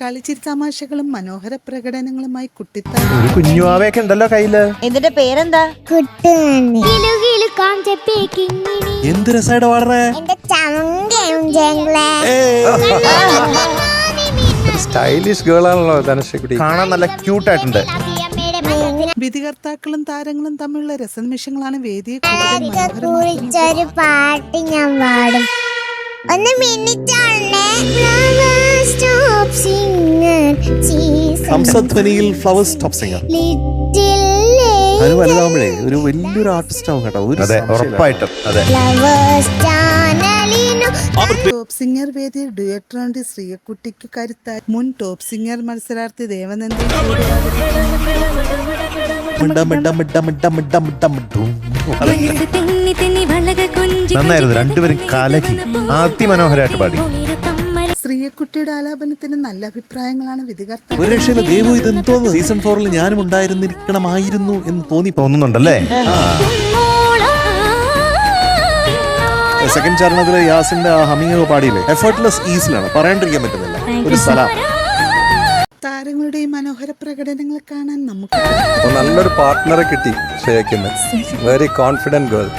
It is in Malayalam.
കളിച്ചിരി തമാശകളും മനോഹര പ്രകടനങ്ങളുമായി കുട്ടിത്താൻ ഒരു കുഞ്ഞുവാവയൊക്കെ ഉണ്ടല്ലോ കയ്യില്. ഇതിന്റെ പേരെന്താ? എന്ത് രസമായിട്ട് പാടണേ. സ്റ്റൈലിഷ് ഗേൾ ആണല്ലോ ധനുഷക്കുട്ടി. കാണാൻ നല്ല ക്യൂട്ടായിട്ടുണ്ട്. വിധികർത്താക്കളും താരങ്ങളും തമ്മിലുള്ള രസനിമിഷങ്ങളാണ് വേദിയെ കുറിച്ചൊരു പാട്ട് ഞാൻ പാടും. ഒന്ന് ഹംസധ്വനിയിൽ ഫ്ലവേഴ്സ് സ്റ്റോപ്പ് സിംഗർ. അത് വലുതാവുമ്പോഴേ ഒരു വലിയൊരു ആർട്ടിസ്റ്റ് ആവും കേട്ടോ. അതെ, ഉറപ്പായിട്ടും. അതെ, ടോപ്പ് സിംഗർ വേദിയിൽ ഡ്യുവറ്റ് റൗണ്ടിൽ ശ്രീയക്കുട്ടിക്ക് കരുത്തായി മുൻ ടോപ്പ് സിംഗർ മത്സരാർത്ഥി ദേവനന്ദൻ. നന്നായിരുന്നു, രണ്ടുപേരും കലക്കി അതിമനോഹരമായിട്ട് പാടി. ശ്രീയക്കുട്ടിയുടെ ആലാപനത്തിന് നല്ല അഭിപ്രായങ്ങളാണ് വിധികർത്താക്കൾ. ഒരു രക്ഷയില്ല ദേവു, ഇതെന്തോ സീസൺ 4 ഞാനും ഉണ്ടായിരുന്നിരിക്കണമായിരുന്നു എന്ന് തോന്നുന്നുണ്ടല്ലേ. സെക്കൻഡ് ചരണത്തില് യാസിന്റെ ആ ഹമ്മിങ് പാടിയില്ലേ, എഫേർട്ട്ലെസ് ഈസിലാണ്, പറയാണ്ടിരിക്കാൻ പറ്റുന്നില്ല. ഒരു സലാം. താരങ്ങളുടെയും മനോഹര പ്രകടനങ്ങൾ കാണാൻ നമുക്ക് നല്ലൊരു പാർട്ട്ണറെ കിട്ടി ശ്രേയയ്ക്ക്. Very confident girl.